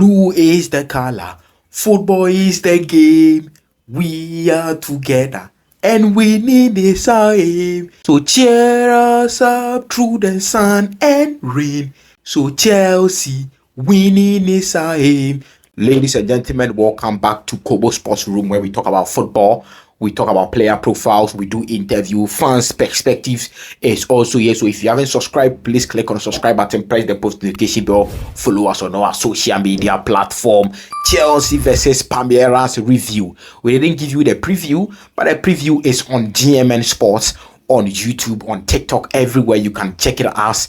Blue is the color, football is the game. We are together and winning is our aim. So cheer us up through the sun and rain. So Chelsea, winning is our aim. Ladies and gentlemen, welcome back to Kobo Sports Room, where we talk about football. We talk about player profiles, we do interview, fans' perspectives is also here. So if you haven't subscribed, please click on the subscribe button, press the post notification bell, follow us on our social media platform. Chelsea versus Palmeiras review. We didn't give you the preview, but the preview is on GMN Sports, on YouTube, on TikTok, everywhere. You can check it out.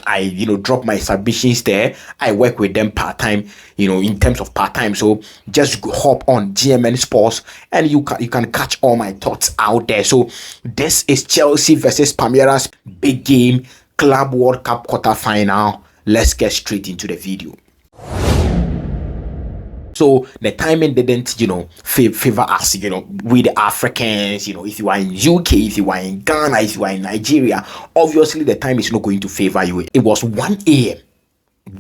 I drop my submissions there. I work with them part-time, in terms of part-time. So just hop on GMN Sports and you can catch all my thoughts out there. So this is Chelsea versus Palmeiras, big game, Club World Cup quarterfinal. Let's get straight into the video. So the timing didn't, favor us, we the Africans, if you are in UK, if you are in Ghana, if you are in Nigeria, obviously the time is not going to favor you. It was 1 a.m.,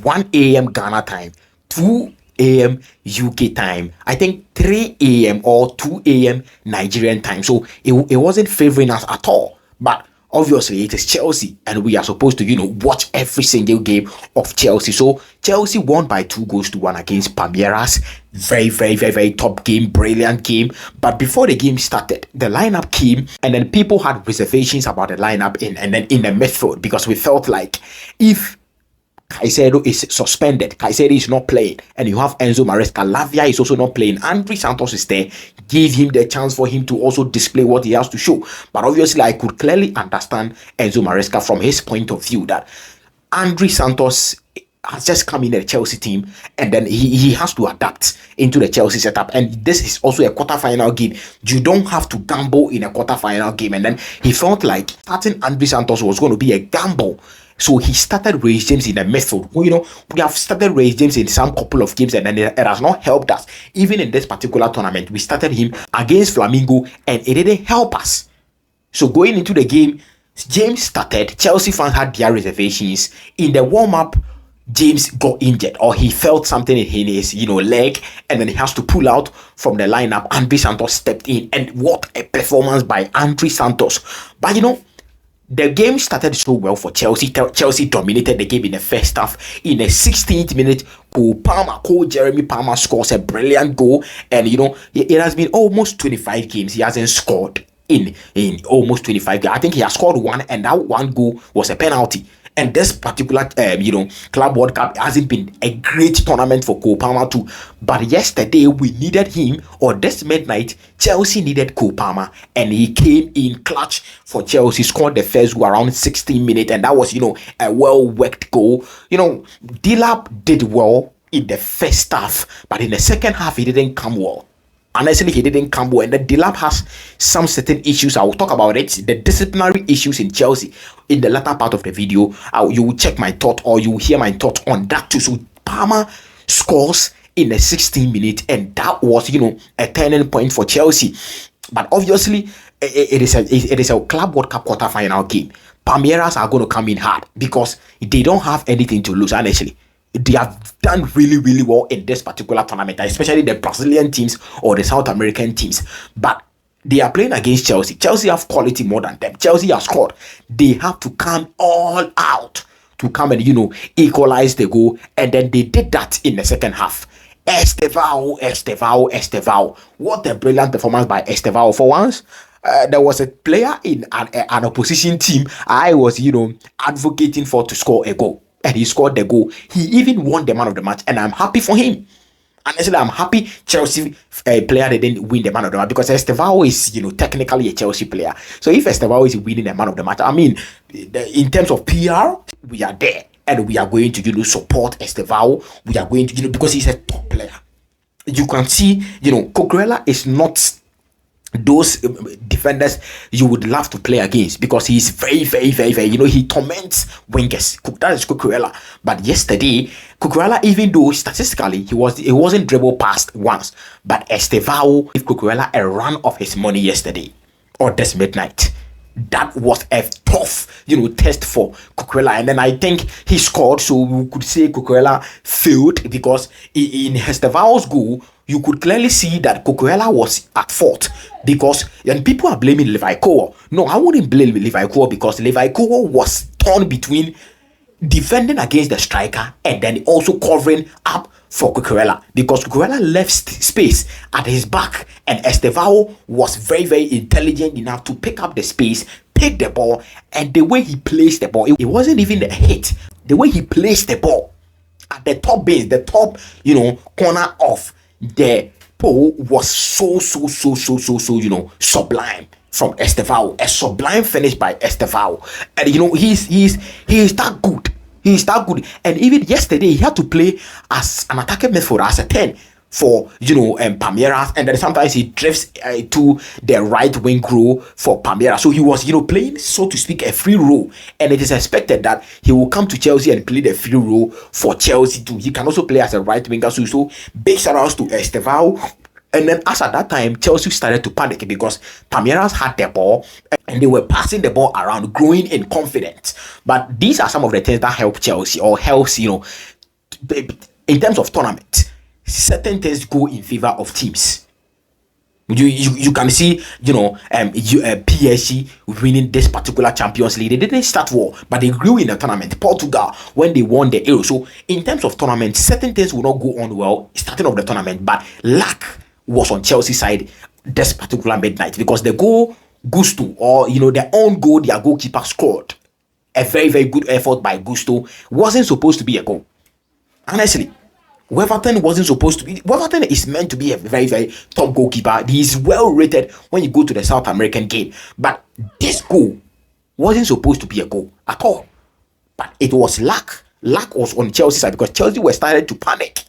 1 a.m. Ghana time, 2 a.m. UK time, I think 3 a.m. or 2 a.m. Nigerian time. So it wasn't favoring us at all. But obviously, it is Chelsea, and we are supposed to, watch every single game of Chelsea. So Chelsea won by 2-1 against Palmeiras. Very, very, very, very top game, brilliant game. But before the game started, the lineup came, and then people had reservations about the lineup and then in the midfield, because we felt like if Caicedo is suspended, Caicedo is not playing, and you have Enzo Maresca, Lavia is also not playing, André Santos is there, give him the chance for him to also display what he has to show. But obviously I could clearly understand Enzo Maresca from his point of view that André Santos has just come in the Chelsea team, and then he has to adapt into the Chelsea setup, and this is also a quarterfinal game. You don't have to gamble in a quarterfinal game, and then he felt like starting André Santos was going to be a gamble. So he started Reece James in the midfield. We have started Reece James in some couple of games, and then it has not helped us. Even in this particular tournament, we started him against Flamengo, and it didn't help us. So going into the game, James started. Chelsea fans had their reservations. In the warm-up, James got injured, or he felt something in his leg, and then he has to pull out from the lineup. André Santos stepped in, and what a performance by André Santos. But the game started so well for Chelsea. Chelsea dominated the game in the first half. In the 16th minute, Jeremy Palmer scores a brilliant goal. And it has been almost 25 games he hasn't scored in almost 25 games. I think he has scored one, and that one goal was a penalty. And this particular, Club World Cup hasn't been a great tournament for Cole Palmer too. But yesterday, we needed him, or this midnight, Chelsea needed Cole Palmer. And he came in clutch for Chelsea, scored the first goal around 16 minutes. And that was, a well-worked goal. Dilap did well in the first half, but in the second half, he didn't come well. Honestly, he didn't come well, and the Dilap has some certain issues. I will talk about it. The disciplinary issues in Chelsea in the latter part of the video. You will check my thought, or you will hear my thought on that too. So Palmer scores in the 16 minutes, and that was a turning point for Chelsea. But obviously, it is a Club World Cup quarterfinal game. Palmeiras are going to come in hard because they don't have anything to lose. Honestly, they have done really, really well in this particular tournament, especially the Brazilian teams or the South American teams. But they are playing against Chelsea. Chelsea have quality more than them. Chelsea has scored. They have to come all out to come and, equalize the goal. And then they did that in the second half. Estevao. What a brilliant performance by Estevao. For once, there was a player in an opposition team I was, advocating for to score a goal. And he scored the goal. He even won the man of the match, and I'm happy for him. Honestly, I'm happy Chelsea player didn't win the man of the match, because Estevao is, technically a Chelsea player. So if Estevao is winning the man of the match, I mean, in terms of PR, we are there, and we are going to, support Estevao. We are going to, because he's a top player. You can see, Cucurella is not those defenders you would love to play against, because he's very, very, very, very, he torments wingers. That is Cucurella. But yesterday, Cucurella, even though statistically he wasn't dribbled past once, but Estevao gave Cucurella a run of his money yesterday, or this midnight. that was a tough, test for Cucurella. And then I think he scored, so we could say Cucurella failed, because in Estevao's goal, you could clearly see that Cucurella was at fault, because, and people are blaming Levi Cole. No, I wouldn't blame Levi Cole, because Levi Cole was torn between defending against the striker and then also covering up for Cucurella, because Cucurella left space at his back, and Estevao was very, very intelligent enough to pick up the space, pick the ball, and the way he placed the ball, it wasn't even a hit. The way he placed the ball at the top base, the top, corner of the pole was so sublime from Estevao. A sublime finish by Estevao. And he's that good. He's that good. And even yesterday, he had to play as an attacking midfielder, as a 10 for, Palmeiras. And then sometimes he drifts to the right wing row for Palmeiras. So he was, playing, so to speak, a free role. And it is expected that he will come to Chelsea and play the free role for Chelsea too. He can also play as a right winger. So big shout outs to Estevao. And then as at that time, Chelsea started to panic, because Palmeiras had the ball and they were passing the ball around, growing in confidence. But these are some of the things that help Chelsea, or helps, in terms of tournament. Certain things go in favor of teams. You can see, PSG winning this particular Champions League. They didn't start well, but they grew in the tournament. Portugal, when they won the Euro. So in terms of tournament, certain things will not go on well starting of the tournament, but luck was on Chelsea's side this particular midnight, because the goal Gusto, or their own goal, their goalkeeper scored a very, very good effort by Gusto, wasn't supposed to be a goal. Honestly, Weverton wasn't supposed to be. Weverton is meant to be a very, very top goalkeeper. He is well rated when you go to the South American game, but this goal wasn't supposed to be a goal at all. But it was luck. Luck was on Chelsea's side, because Chelsea were started to panic.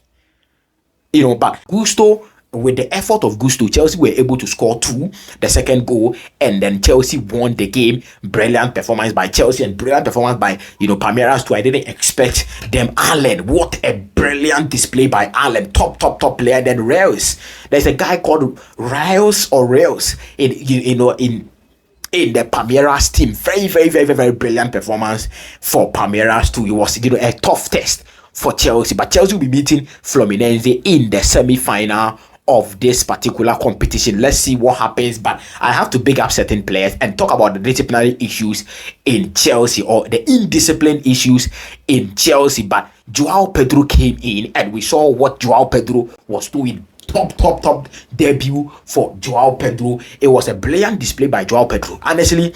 But Gusto, with the effort of Gusto, Chelsea were able to score 2, the second goal, and then Chelsea won the game. Brilliant performance by Chelsea, and brilliant performance by Palmeiras too. I didn't expect them. Allen, what a brilliant display by Allen, top player. Then Rails, there's a guy called Rails in the Palmeiras team. Very, very, very, very brilliant performance for Palmeiras too. It was a tough test for Chelsea, but Chelsea will be meeting Fluminense in the semi-final of this particular competition. Let's see what happens, but I have to big up certain players and talk about the disciplinary issues in Chelsea, or the indiscipline issues in Chelsea. But Joao Pedro came in, and we saw what Joao Pedro was doing. Top debut for Joao Pedro. It was a brilliant display by Joao Pedro. Honestly,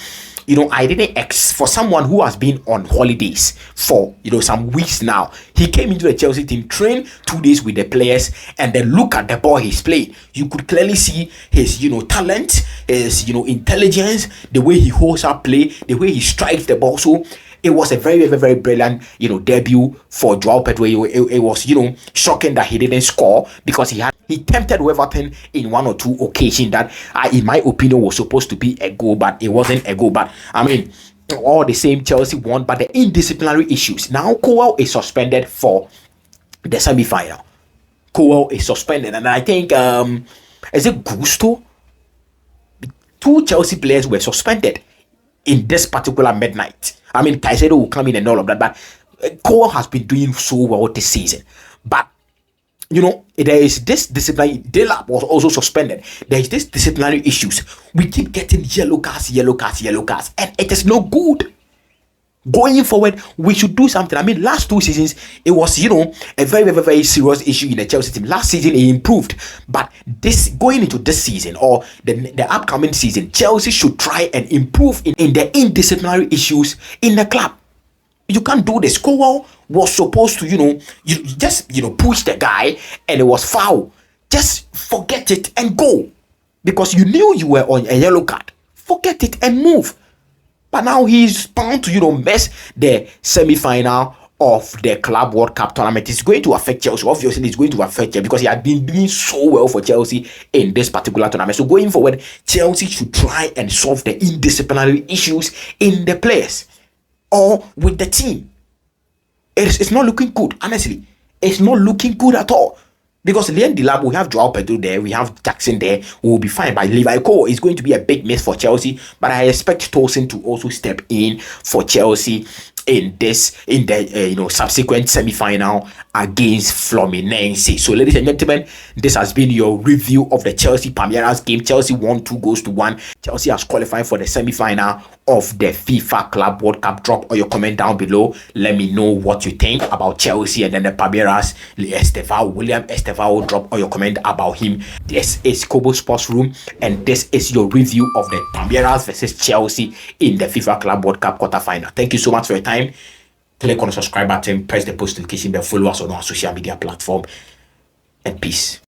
I didn't for someone who has been on holidays for some weeks now. He came into the Chelsea team, trained 2 days with the players, and then look at the ball he's played. You could clearly see his talent, his intelligence, the way he holds up play, the way he strikes the ball. So it was a very, very, very brilliant, debut for Joao Pedro. It was, shocking that he didn't score, because he tempted Weverton in 1 or 2 occasions that, in my opinion, was supposed to be a goal, but it wasn't a goal. But I mean, all the same, Chelsea won. But the indisciplinary issues. Now, Cowell is suspended for the semi-final. Cowell is suspended, and I think is it Gusto? 2 Chelsea players were suspended in this particular midnight. I mean, Caicedo will come in and all of that, but Cole has been doing so well this season. But there is this disciplinary. Delap was also suspended. There is this disciplinary issues. We keep getting yellow cards, and it is no good. Going forward, we should do something. I mean, last 2 seasons, it was a very, very, very serious issue in the Chelsea team. Last season, it improved, but going into this season, or the upcoming season, Chelsea should try and improve in the indisciplinary issues in the club. You can't do this. Cowell was supposed to, you just push the guy, and it was foul. Just forget it and go, because you knew you were on a yellow card. Forget it and move. But now he's bound to, miss the semi-final of the Club World Cup tournament. It's going to affect Chelsea. Obviously, it's going to affect Chelsea, because he had been doing so well for Chelsea in this particular tournament. So going forward, Chelsea should try and solve the indisciplinary issues in the players or with the team. It's not looking good, honestly. It's not looking good at all. Because at the end of the lab, we have Joao Pedro there, we have Jackson there, we will be fine. But Levi Cole is going to be a big miss for Chelsea. But I expect Tosin to also step in for Chelsea in the subsequent semi-final against Fluminense. So, ladies and gentlemen, this has been your review of the Chelsea Palmeiras game. Chelsea won 2-1. Chelsea has qualified for the semi-final of the FIFA Club World Cup. Drop all your comment down below. Let me know what you think about Chelsea and then the Palmeiras. William Estevao, drop all your comment about him. This is Kobo Sports Room, and this is your review of the Palmeiras versus Chelsea in the FIFA Club World Cup quarterfinal. Thank you so much for your time. Click on the subscribe button, press the post notification bell, follow us on our social media platform, and peace.